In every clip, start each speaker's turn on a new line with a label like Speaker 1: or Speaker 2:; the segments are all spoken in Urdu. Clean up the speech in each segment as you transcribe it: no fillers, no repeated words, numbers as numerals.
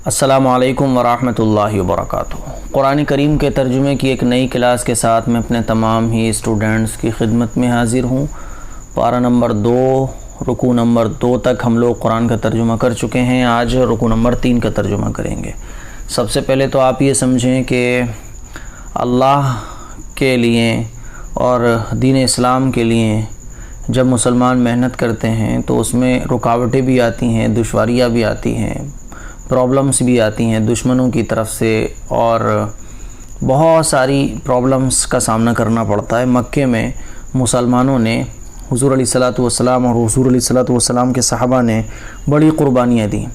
Speaker 1: السلام علیکم ورحمۃ اللہ وبرکاتہ۔ قرآن کریم کے ترجمے کی ایک نئی کلاس کے ساتھ میں اپنے تمام ہی اسٹوڈنٹس کی خدمت میں حاضر ہوں۔ پارہ نمبر 2 رکوع نمبر 2 تک ہم لوگ قرآن کا ترجمہ کر چکے ہیں۔ آج رکوع نمبر 3 کا ترجمہ کریں گے۔ سب سے پہلے تو آپ یہ سمجھیں کہ اللہ کے لیے اور دین اسلام کے لیے جب مسلمان محنت کرتے ہیں تو اس میں رکاوٹیں بھی آتی ہیں، دشواریاں بھی آتی ہیں، پرابلمس بھی آتی ہیں دشمنوں کی طرف سے، اور بہت ساری پرابلمس کا سامنا کرنا پڑتا ہے۔ مکے میں مسلمانوں نے حضور علیہ الصلوۃ والسلام اور حضور علیہ الصلوۃ والسلام کے صحابہ نے بڑی قربانیاں دیں،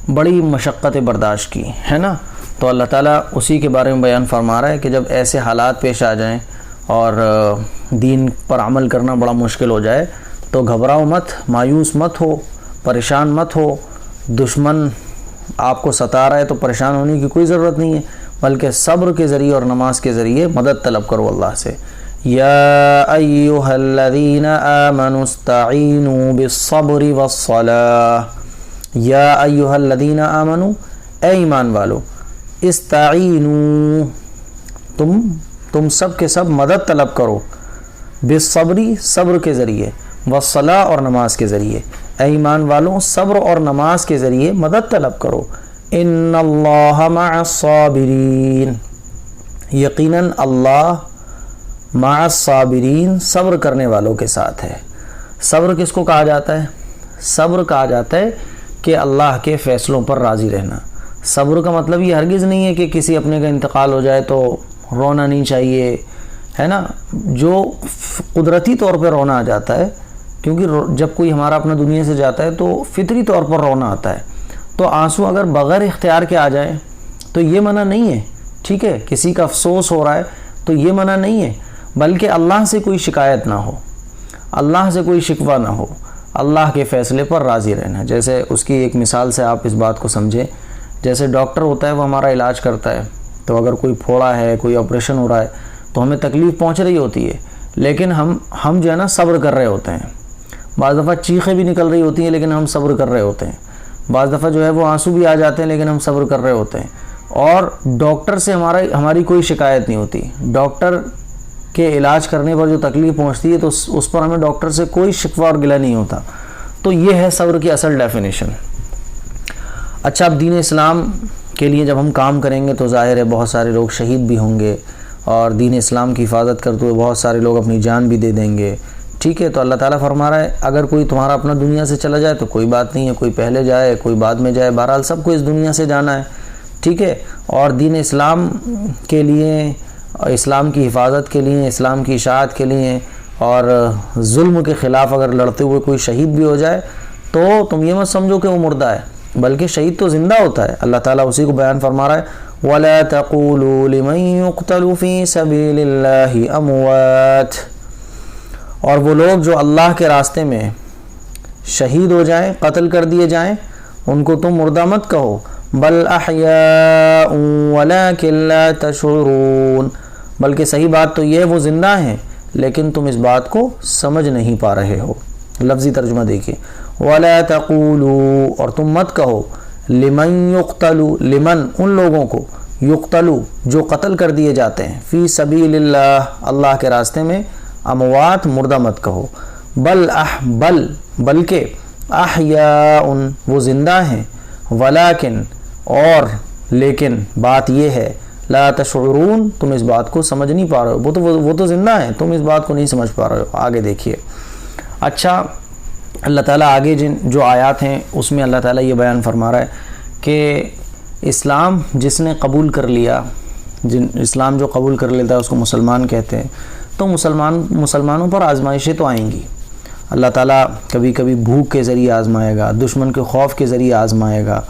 Speaker 1: بڑی مشقتیں برداشت کی، ہے نا۔ تو اللہ تعالیٰ اسی کے بارے میں بیان فرما رہا ہے کہ جب ایسے حالات پیش آ جائیں اور دین پر عمل کرنا بڑا مشکل ہو جائے تو گھبراؤ مت، مایوس مت ہو، پریشان مت ہو۔ دشمن آپ کو ستا رہا ہے تو پریشان ہونے کی کوئی ضرورت نہیں ہے، بلکہ صبر کے ذریعے اور نماز کے ذریعے مدد طلب کرو اللہ سے۔ یا ایھا الذین آمنوا استعینوا بالصبر والصلاۃ، یا ایھا الذین آمنوا، اے ایمان والو، استعینوا، تم سب کے سب مدد طلب کرو، بالصبری، صبر کے ذریعے، والصلاۃ، اور نماز کے ذریعے۔ اے ایمان والوں، صبر اور نماز کے ذریعے مدد طلب کرو۔ ان اللہ مع الصابرین، یقیناً اللہ مع الصابرین، صبر کرنے والوں کے ساتھ ہے۔ صبر کس کو کہا جاتا ہے؟ صبر کہا جاتا ہے کہ اللہ کے فیصلوں پر راضی رہنا۔ صبر کا مطلب یہ ہرگز نہیں ہے کہ کسی اپنے کا انتقال ہو جائے تو رونا نہیں چاہیے، ہے نا۔ جو قدرتی طور پہ رونا آ جاتا ہے، کیونکہ جب کوئی ہمارا اپنا دنیا سے جاتا ہے تو فطری طور پر رونا آتا ہے، تو آنسو اگر بغیر اختیار کے آ جائے تو یہ منع نہیں ہے، ٹھیک ہے۔ کسی کا افسوس ہو رہا ہے تو یہ منع نہیں ہے، بلکہ اللہ سے کوئی شکایت نہ ہو، اللہ سے کوئی شکوہ نہ ہو، اللہ کے فیصلے پر راضی رہنا۔ جیسے اس کی ایک مثال سے آپ اس بات کو سمجھیں، جیسے ڈاکٹر ہوتا ہے وہ ہمارا علاج کرتا ہے، تو اگر کوئی پھوڑا ہے، کوئی آپریشن ہو رہا ہے تو ہمیں تکلیف پہنچ رہی ہوتی ہے، لیکن ہم جو ہے نا صبر کر رہے ہوتے ہیں۔ بعض دفعہ چیخیں بھی نکل رہی ہوتی ہیں لیکن ہم صبر کر رہے ہوتے ہیں، بعض دفعہ جو ہے وہ آنسو بھی آ جاتے ہیں لیکن ہم صبر کر رہے ہوتے ہیں۔ اور ڈاکٹر سے ہماری کوئی شکایت نہیں ہوتی، ڈاکٹر کے علاج کرنے پر جو تکلیف پہنچتی ہے تو اس پر ہمیں ڈاکٹر سے کوئی شکوہ اور گلہ نہیں ہوتا۔ تو یہ ہے صبر کی اصل ڈیفینیشن۔ اچھا، اب دین اسلام کے لیے جب ہم کام کریں گے تو ظاہر ہے بہت سارے لوگ شہید بھی ہوں گے، اور دین اسلام کی حفاظت کرتے ہوئے بہت سارے لوگ اپنی جان بھی دے دیں گے، ٹھیک ہے۔ تو اللہ تعالیٰ فرما رہا ہے اگر کوئی تمہارا اپنا دنیا سے چلا جائے تو کوئی بات نہیں ہے، کوئی پہلے جائے کوئی بعد میں جائے، بہرحال سب کو اس دنیا سے جانا ہے، ٹھیک ہے۔ اور دین اسلام کے لیے، اسلام کی حفاظت کے لیے، اسلام کی اشاعت کے لیے اور ظلم کے خلاف اگر لڑتے ہوئے کوئی شہید بھی ہو جائے تو تم یہ مت سمجھو کہ وہ مردہ ہے، بلکہ شہید تو زندہ ہوتا ہے۔ اللہ تعالیٰ اسی کو بیان فرما رہا ہے، وَلَا تَقُولُوا لِمَن يُقْتَلُ فِي سَبِيلِ اللَّهِ أَمْوَاتٌ، اور وہ لوگ جو اللہ کے راستے میں شہید ہو جائیں، قتل کر دیے جائیں، ان کو تم مردہ مت کہو، بل احیاء ولکن لا تشعرون، بلکہ صحیح بات تو یہ وہ زندہ ہیں لیکن تم اس بات کو سمجھ نہیں پا رہے ہو۔ لفظی ترجمہ دیکھیں، ولا تقولوا، اور تم مت کہو، لمن یقتل، لمن ان لوگوں کو، یقتلوا جو قتل کر دیے جاتے ہیں، فی سبیل اللہ اللہ کے راستے میں، اموات مردہ مت کہو، بلکہ احیاء وہ زندہ ہیں، ولیکن اور لیکن بات یہ ہے، لا تشعرون تم اس بات کو سمجھ نہیں پا رہے ہو، وہ تو زندہ ہیں، تم اس بات کو نہیں سمجھ پا رہے ہو۔ آگے دیکھیے، اچھا اللہ تعالیٰ آگے جو آیات ہیں اس میں اللہ تعالیٰ یہ بیان فرما رہا ہے کہ اسلام جس نے قبول کر لیا، اسلام جو قبول کر لیتا ہے اس کو مسلمان کہتے ہیں، تو مسلمانوں پر آزمائشیں تو آئیں گی۔ اللہ تعالیٰ کبھی کبھی بھوک کے ذریعے آزمائے گا، دشمن کے خوف کے ذریعے آزمائے گا،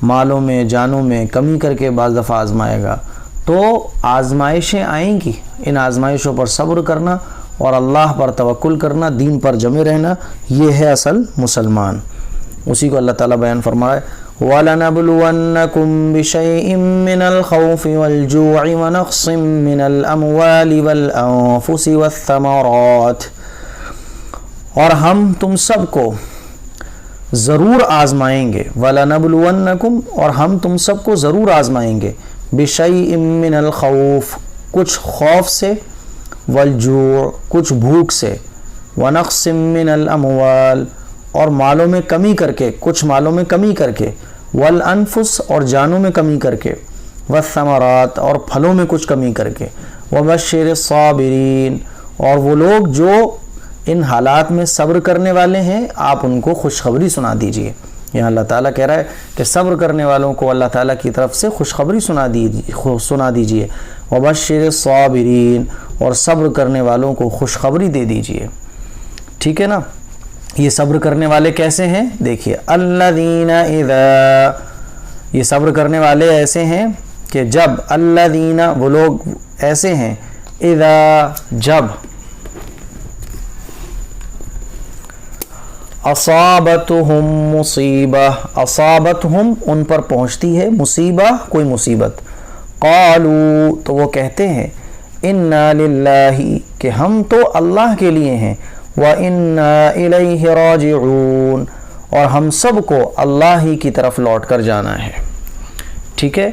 Speaker 1: مالوں میں جانوں میں کمی کر کے بعض دفعہ آزمائے گا۔ تو آزمائشیں آئیں گی، ان آزمائشوں پر صبر کرنا اور اللہ پر توکل کرنا، دین پر جمے رہنا، یہ ہے اصل مسلمان۔ اسی کو اللہ تعالیٰ بیان فرمائے، وَلَنَبْلُوَنَّكُمْ بِشَيْءٍ مِّنَ الْخَوْفِ وَالْجُوعِ وَنَقْصٍ مِّنَ الْأَمْوَالِ وَالْأَنفُسِ وَالثَّمَرَاتِ، اور ہم تم سب کو ضرور آزمائیں گے، وَلَنَبْلُوَنَّكُمْ اور ہم تم سب کو ضرور آزمائیں گے، بِشَيْءٍ مِّنَ الْخَوْفِ کچھ خوف سے، وَالْجُوعِ کچھ بھوک سے، وَنَقْصٍ مِّنَ الْأَمْوَالِ اور مالوں میں کمی کر کے، کچھ مالوں میں کمی کر کے، وَالْأَنفُسِ اور جانوں میں کمی کر کے، وَالثَّمَرَاتِ اور پھلوں میں کچھ کمی کر کے، وَبَشِّرِ الصَّابِرِينَ اور وہ لوگ جو ان حالات میں صبر کرنے والے ہیں آپ ان کو خوشخبری سنا دیجئے۔ یہاں اللہ تعالیٰ کہہ رہا ہے کہ صبر کرنے والوں کو اللہ تعالیٰ کی طرف سے خوشخبری سنا دیجئے، وَبَشِّرِ الصَّابِرِينَ اور صبر کرنے والوں کو خوشخبری دے دیجئے۔ ٹھیک ہے نا؟ یہ صبر کرنے والے کیسے ہیں؟ دیکھیے، الَّذِينَ اِذَا یہ صبر کرنے والے ایسے ہیں کہ جب، الَّذِينَ وہ لوگ ایسے ہیں، اِذَا جب، اصابتہم مصیبہ اصابتہم ان پر پہنچتی ہے، مصیبہ کوئی مصیبت، قالوا تو وہ کہتے ہیں، انا للہ کہ ہم تو اللہ کے لیے ہیں، وَإِنَّا إِلَيْهِ رَاجِعُونَ اور ہم سب کو اللہ ہی کی طرف لوٹ کر جانا ہے۔ ٹھیک ہے؟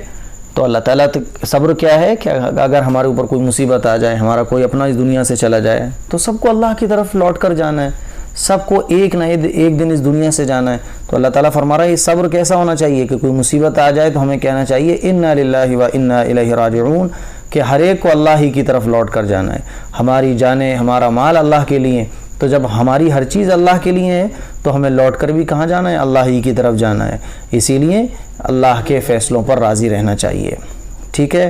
Speaker 1: تو اللہ تعالیٰ صبر کیا ہے کہ اگر ہمارے اوپر کوئی مصیبت آ جائے، ہمارا کوئی اپنا اس دنیا سے چلا جائے، تو سب کو اللہ کی طرف لوٹ کر جانا ہے، سب کو ایک نہ ایک دن اس دنیا سے جانا ہے۔ تو اللہ تعالیٰ فرما رہا ہے یہ صبر کیسا ہونا چاہیے کہ کوئی مصیبت آ جائے تو ہمیں کہنا چاہیے انا للہ و انا الیہ راجعون کہ ہر ایک کو اللہ ہی کی طرف لوٹ کر جانا ہے۔ ہماری جانیں، ہمارا مال اللہ کے لیے، تو جب ہماری ہر چیز اللہ کے لیے ہے تو ہمیں لوٹ کر بھی کہاں جانا ہے؟ اللہ ہی کی طرف جانا ہے۔ اسی لیے اللہ کے فیصلوں پر راضی رہنا چاہیے۔ ٹھیک ہے؟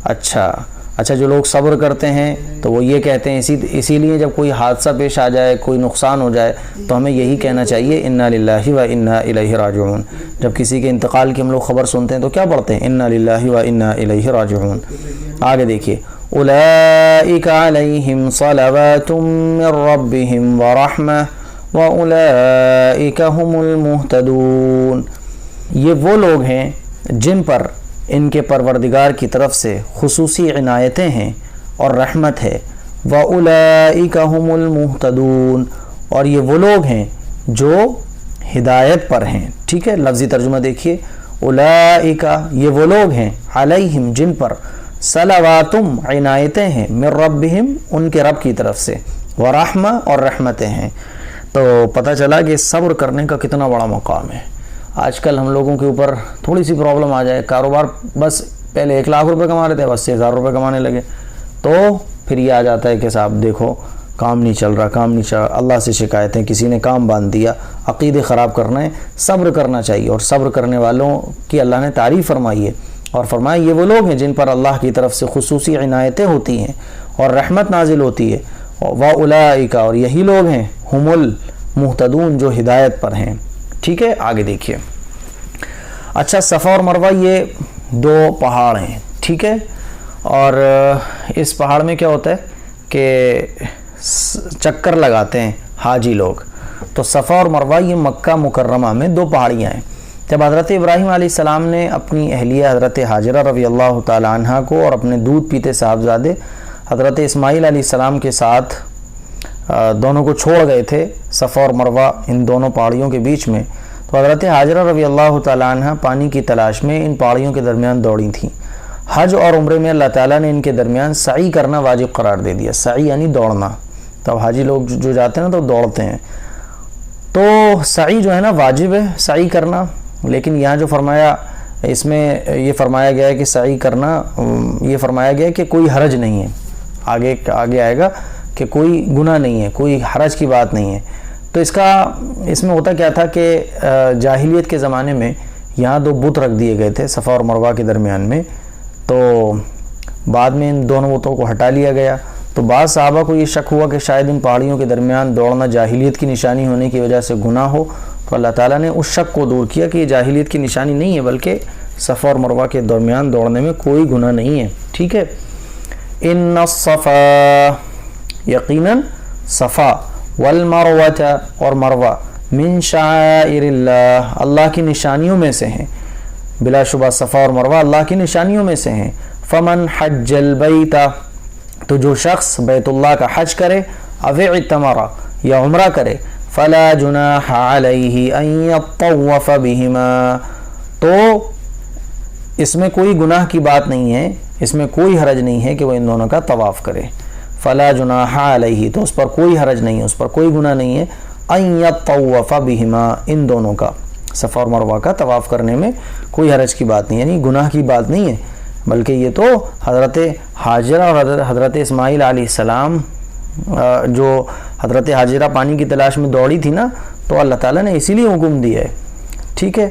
Speaker 1: اچھا جو لوگ صبر کرتے ہیں تو وہ یہ کہتے ہیں، اسی لیے جب کوئی حادثہ پیش آ جائے، کوئی نقصان ہو جائے تو ہمیں یہی کہنا چاہیے انا للہ و انا الیہ راجعون۔ جب کسی کے انتقال کی ہم لوگ خبر سنتے ہیں تو کیا پڑھتے ہیں؟ انا للہ و انا الیہ راجعون۔ آگے دیکھیے، اولئک علیہم صلوات من ربہم ورحمہ واولئک هم المہتدون یہ وہ لوگ ہیں جن پر ان کے پروردگار کی طرف سے خصوصی عنایتیں ہیں اور رحمت ہے، وَأُولَئِكَ هُمُ الْمُهْتَدُونَ اور یہ وہ لوگ ہیں جو ہدایت پر ہیں۔ ٹھیک ہے؟ لفظی ترجمہ دیکھیے، اولئک یہ وہ لوگ ہیں، علیہم جن پر، صلواتم عنایتیں ہیں، من ربہم ان کے رب کی طرف سے، ورحمہ اور رحمتیں ہیں۔ تو پتہ چلا کہ صبر کرنے کا کتنا بڑا مقام ہے۔ آج کل ہم لوگوں کے اوپر تھوڑی سی پرابلم آ جائے، کاروبار بس پہلے 1 لاکھ روپے کما رہے تھے، بس 6,000 روپے کمانے لگے، تو پھر یہ آ جاتا ہے کہ صاحب دیکھو کام نہیں چل رہا، اللہ سے شکایتیں، کسی نے کام باندھ دیا، عقیدے خراب کرنا ہے۔ صبر کرنا چاہیے، اور صبر کرنے والوں کی اللہ نے تعریف فرمائی ہے، اور فرمایا یہ وہ لوگ ہیں جن پر اللہ کی طرف سے خصوصی عنایتیں ہوتی ہیں اور رحمت نازل ہوتی ہے، وَأُولَئِكَ اور یہی لوگ ہیں، ہم المہتدون جو ہدایت پر ہیں۔ ٹھیک ہے؟ آگے دیکھیے، اچھا صفا اور مروہ یہ 2 پہاڑ ہیں، ٹھیک ہے، اور اس پہاڑ میں کیا ہوتا ہے کہ چکر لگاتے ہیں حاجی لوگ۔ تو صفا اور مروہ یہ مکہ مکرمہ میں 2 پہاڑیاں ہیں۔ جب حضرت ابراہیم علیہ السلام نے اپنی اہلیہ حضرت حاجرہ رضی اللہ تعالی عنہ کو اور اپنے دودھ پیتے صاحبزادے حضرت اسماعیل علیہ السلام کے ساتھ دونوں کو چھوڑ گئے تھے صفا اور مروہ ان دونوں پہاڑیوں کے بیچ میں، تو حضرت حاجرہ رضی اللہ تعالی عنہ پانی کی تلاش میں ان پہاڑیوں کے درمیان دوڑی تھیں۔ حج اور عمرے میں اللہ تعالیٰ نے ان کے درمیان سعی کرنا واجب قرار دے دیا۔ سعی یعنی دوڑنا، تو حاجی لوگ جو جاتے ہیں نا تو دوڑتے ہیں، تو سعی جو ہے نا واجب ہے سعی کرنا، لیکن یہاں جو فرمایا اس میں یہ فرمایا گیا ہے کہ سعی کرنا، یہ فرمایا گیا ہے کہ کوئی حرج نہیں ہے، آگے آئے گا کہ کوئی گناہ نہیں ہے، کوئی حرج کی بات نہیں ہے۔ تو اس میں ہوتا کیا تھا کہ جاہلیت کے زمانے میں یہاں 2 بت رکھ دیے گئے تھے صفا اور مروہ کے درمیان میں، تو بعد میں ان دونوں بتوں کو ہٹا لیا گیا۔ تو بعض صحابہ کو یہ شک ہوا کہ شاید ان پہاڑیوں کے درمیان دوڑنا جاہلیت کی نشانی ہونے کی وجہ سے گناہ ہو، تو اللہ تعالیٰ نے اس شک کو دور کیا کہ یہ جاہلیت کی نشانی نہیں ہے، بلکہ صفا اور مروہ کے درمیان دوڑنے میں کوئی گناہ نہیں ہے۔ ٹھیک ہے؟ ان الصفا یقیناً صفا والمروۃ اور مروہ من شعائر اللہ اللہ کی نشانیوں میں سے ہیں، بلا شبہ صفا اور مروہ اللہ کی نشانیوں میں سے ہیں۔ فمن حج البیت تو جو شخص بیت اللہ کا حج کرے، او اعتمر یا عمرہ کرے، فلا جناح علیہ ان یطوف بہما، تو اس میں کوئی گناہ کی بات نہیں ہے، اس میں کوئی حرج نہیں ہے کہ وہ ان دونوں کا طواف کرے. فلا جناح علیہ، تو اس پر کوئی حرج نہیں ہے، اس پر کوئی گناہ نہیں ہے. ان یطوف بہما، ان دونوں کا صفا اور مروہ کا طواف کرنے میں کوئی حرج کی بات نہیں، یعنی گناہ کی بات نہیں ہے، بلکہ یہ تو حضرت ہاجرہ اور حضرت اسماعیل علیہ السلام جو حضرت ہاجرہ پانی کی تلاش میں دوڑی تھی نا، تو اللہ تعالیٰ نے اسی لیے حکم دیا ہے. ٹھیک ہے،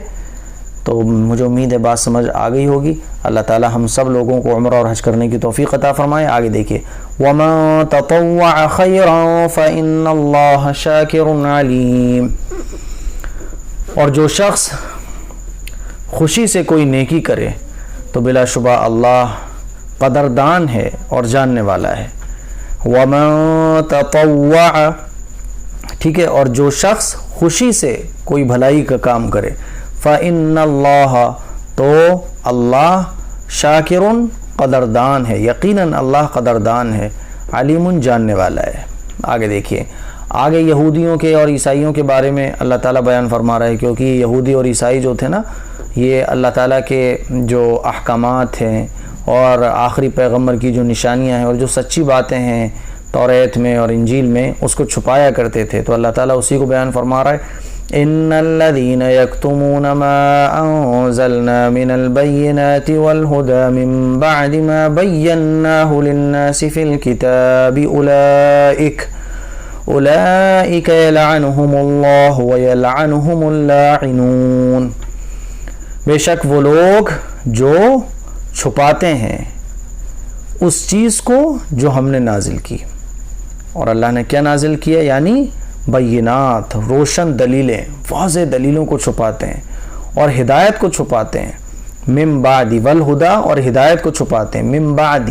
Speaker 1: تو مجھے امید ہے بات سمجھ آ گئی ہوگی. اللہ تعالیٰ ہم سب لوگوں کو عمرہ اور حج کرنے کی توفیق عطا فرمائے. آگے دیکھیے، وَمَن تَطَوَّعَ خَيْرًا فَإِنَّ اللَّهَ شَاكِرٌ عَلِيمٌ، اور جو شخص خوشی سے کوئی نیکی کرے تو بلا شبہ اللہ قدردان ہے اور جاننے والا ہے. وَمَن تَطَوَّعَ، ٹھیک ہے، اور جو شخص خوشی سے کوئی بھلائی کا کام کرے، فَإِنَّ اللَّهَ، تو اللہ شاکرٌ قدردان ہے، یقیناً اللہ قدردان ہے، علیم جاننے والا ہے. آگے دیکھیے، آگے یہودیوں کے اور عیسائیوں کے بارے میں اللہ تعالیٰ بیان فرما رہا ہے، کیونکہ یہودی اور عیسائی جو تھے نا، یہ اللہ تعالیٰ کے جو احکامات ہیں اور آخری پیغمبر کی جو نشانیاں ہیں اور جو سچی باتیں ہیں توریت میں اور انجیل میں، اس کو چھپایا کرتے تھے. تو اللہ تعالیٰ اسی کو بیان فرما رہا ہے، ان الذين يكتمون ما انزلنا من البينات والهدى من بعد ما بيناه للناس في الكتاب اولئك يلعنهم الله ويلعنهم اللاعنون، بے شک وہ لوگ جو چھپاتے ہیں اس چیز کو جو ہم نے نازل کی. اور اللہ نے کیا نازل کیا؟ یعنی بینات، روشن دلیلیں، واضح دلیلوں کو چھپاتے ہیں اور ہدایت کو چھپاتے ہیں. من بعد والہدا، اور ہدایت کو چھپاتے ہیں. من بعد،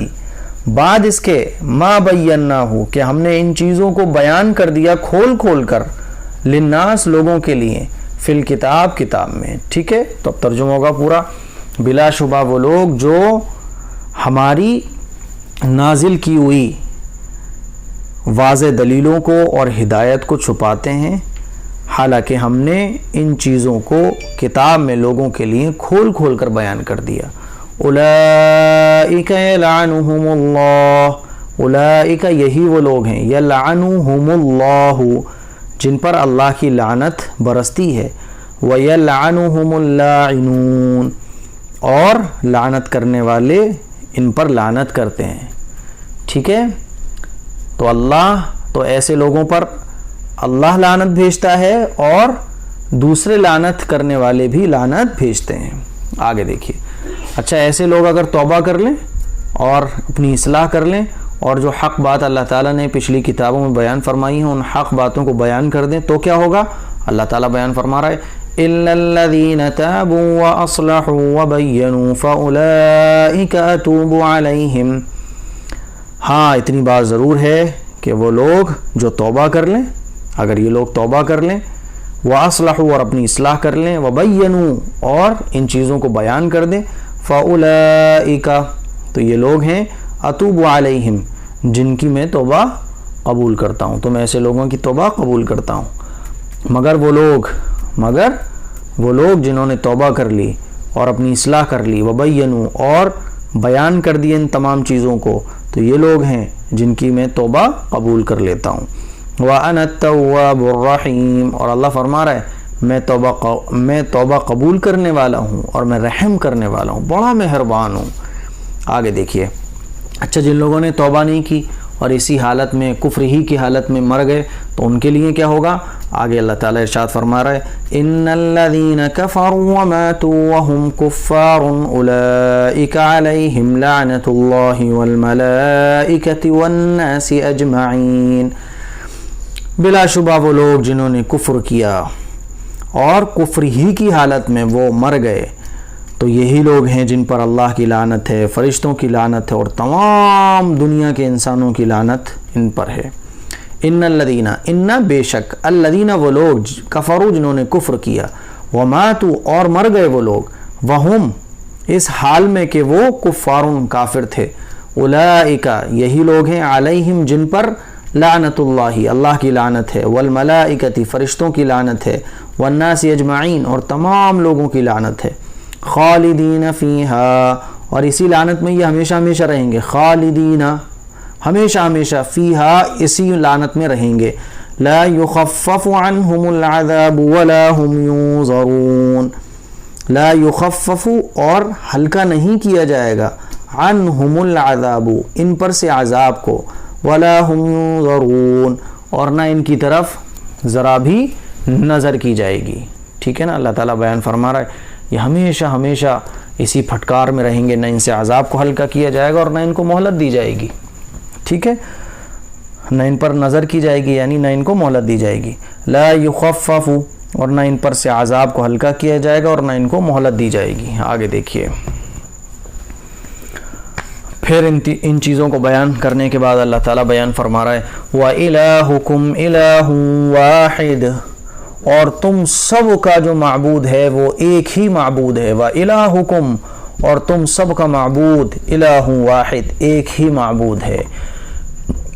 Speaker 1: بعد اس کے، ما بیناہ، کہ ہم نے ان چیزوں کو بیان کر دیا کھول کھول کر، للناس، لوگوں کے لیے، فی الکتاب، کتاب میں. ٹھیک ہے، تو اب ترجمہ ہوگا پورا. بلا شبہ وہ لوگ جو ہماری نازل کی ہوئی واضح دلیلوں کو اور ہدایت کو چھپاتے ہیں، حالانکہ ہم نے ان چیزوں کو کتاب میں لوگوں کے لیے کھول کھول کر بیان کر دیا. اولئک یلعنہم اللہ، اولئک یہی وہ لوگ ہیں، یلعنہم اللہ، جن پر اللہ کی لعنت برستی ہے. ویلعنہم اللاعنون، اور لعنت کرنے والے ان پر لعنت کرتے ہیں. ٹھیک ہے، تو اللہ تو ایسے لوگوں پر اللہ لعنت بھیجتا ہے اور دوسرے لعنت کرنے والے بھی لعنت بھیجتے ہیں. آگے دیکھیے، اچھا ایسے لوگ اگر توبہ کر لیں اور اپنی اصلاح کر لیں اور جو حق بات اللہ تعالیٰ نے پچھلی کتابوں میں بیان فرمائی ہیں ان حق باتوں کو بیان کر دیں تو کیا ہوگا؟ اللہ تعالیٰ بیان فرما رہا ہے، إِلَّا الَّذِينَ تَابُوا وَأَصْلَحُوا وَبَيَّنُوا فَأُولَئِكَ أَتُوبُ عَلَيْهِمْ. ہاں اتنی بات ضرور ہے کہ وہ لوگ جو توبہ کر لیں، اگر یہ لوگ توبہ کر لیں، وَأَصْلَحُوا، اور اپنی اصلاح کر لیں، وَبَيَّنُوا، اور ان چیزوں کو بیان کر دیں، فَأُولَئِكَ، تو یہ لوگ ہیں، أَتُوبُ عَلَيْهِمْ، جن کی میں توبہ قبول کرتا ہوں. تو میں ایسے لوگوں کی توبہ قبول کرتا ہوں. مگر وہ لوگ جنہوں نے توبہ کر لی اور اپنی اصلاح کر لی، وَبَيَّنُوا، اور بیان کر دیے ان تمام چیزوں کو، تو یہ لوگ ہیں جن کی میں توبہ قبول کر لیتا ہوں. وَأَنَا التَّوَّابُ الرَّحِيمُ، اور اللہ فرما رہا ہے میں توبہ قبول کرنے والا ہوں اور میں رحم کرنے والا ہوں، بڑا مہربان ہوں. آگے دیکھیے، اچھا جن لوگوں نے توبہ نہیں کی اور اسی حالت میں کفر ہی کی حالت میں مر گئے تو ان کے لیے کیا ہوگا؟ آگے اللہ تعالیٰ ارشاد فرما رہا ہے، ان الذین کفروا وماتوا وهم کفار اولئک علیہم لعنت اللہ والملائکۃ والناس اجمعین. بلا شبہ وہ لوگ جنہوں نے کفر کیا اور کفر ہی کی حالت میں وہ مر گئے تو یہی لوگ ہیں جن پر اللہ کی لعنت ہے، فرشتوں کی لعنت ہے اور تمام دنیا کے انسانوں کی لعنت ان پر ہے. ان الذین، ان بے شک، الذین وہ لوگ، کفروا جنہوں نے کفر کیا، وماتوا اور مر گئے وہ لوگ، وہم اس حال میں کہ وہ کفار کافر تھے، اولئک یہی لوگ ہیں، علیہم جن پر لعنت اللہ اللہ کی لعنت ہے، والملائکۃ فرشتوں کی لعنت ہے، والناس اجمعین اور تمام لوگوں کی لعنت ہے، خالدین فیہا اور اسی لعنت میں یہ ہمیشہ ہمیشہ رہیں گے، خالدین ہمیشہ ہمیشہ، فیہا اسی لعنت میں رہیں گے، لا یخفف عنہم العذاب ولا هم ینظرون، لا یخفف اور ہلکا نہیں کیا جائے گا، عنہم العذاب ان پر سے عذاب کو، ولا هم ینظرون اور نہ ان کی طرف ذرا بھی نظر کی جائے گی۔ ٹھیک ہے نا، اللہ تعالیٰ بیان فرما رہا ہے یہ ہمیشہ ہمیشہ اسی پھٹکار میں رہیں گے، نہ ان سے عذاب کو ہلکا کیا جائے گا اور نہ ان کو مہلت دی جائے گی۔ ٹھیک ہے، نہ ان پر نظر کی جائے گی یعنی نہ ان کو مہلت دی جائے گی، لا یخفف اور نہ ان پر سے عذاب کو ہلکا کیا جائے گا اور نہ ان کو مہلت دی جائے گی۔ آگے دیکھیے، پھر ان چیزوں کو بیان کرنے کے بعد اللہ تعالیٰ بیان فرما رہا ہے وَإِلَٰهُكُمْ إِلَٰهٌ وَاحِدٌ اور تم سب کا جو معبود ہے وہ ایک ہی معبود ہے، وَإِلَٰهُكُمْ اور تم سب کا معبود الہ واحد ایک ہی معبود ہے،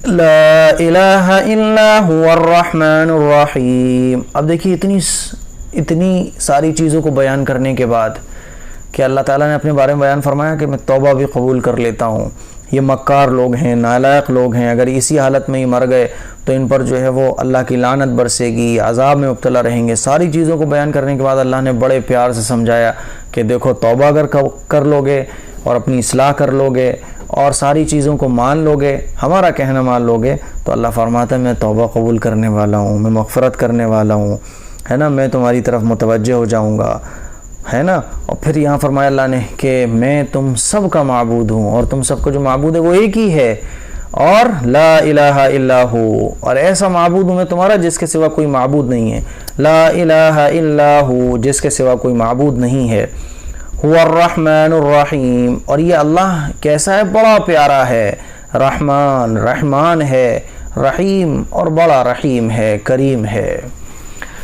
Speaker 1: لا الہ الا هو الرحمن الرحیم۔ اب دیکھیے اتنی ساری چیزوں کو بیان کرنے کے بعد کہ اللہ تعالیٰ نے اپنے بارے میں بیان فرمایا کہ میں توبہ بھی قبول کر لیتا ہوں، یہ مکار لوگ ہیں، نالائق لوگ ہیں، اگر اسی حالت میں ہی مر گئے تو ان پر جو ہے وہ اللہ کی لعنت برسے گی، عذاب میں مبتلا رہیں گے۔ ساری چیزوں کو بیان کرنے کے بعد اللہ نے بڑے پیار سے سمجھایا کہ دیکھو توبہ اگر کر لوگے اور اپنی اصلاح کر لوگے اور ساری چیزوں کو مان لوگے، ہمارا کہنا مان لوگے، تو اللہ فرماتا ہے میں توبہ قبول کرنے والا ہوں، میں مغفرت کرنے والا ہوں، ہے نا، میں تمہاری طرف متوجہ ہو جاؤں گا، ہے نا۔ اور پھر یہاں فرمایا اللہ نے کہ میں تم سب کا معبود ہوں اور تم سب کا جو معبود ہے وہ ایک ہی ہے، اور لا الہ الا ہو اور ایسا معبود ہوں میں تمہارا جس کے سوا کوئی معبود نہیں ہے، لا الہ الا ہو جس کے سوا کوئی معبود نہیں ہے، هو الرحمن الرحیم اور یہ اللہ کیسا ہے، بڑا پیارا ہے، رحمان ہے، رحیم اور بڑا رحیم ہے، کریم ہے۔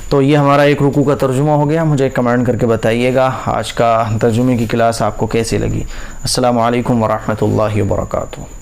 Speaker 1: تو یہ ہمارا ایک رکوع کا ترجمہ ہو گیا، مجھے کمنٹ کر کے بتائیے گا آج کا ترجمے کی کلاس آپ کو کیسی لگی۔ السلام علیکم ورحمۃ اللہ وبرکاتہ۔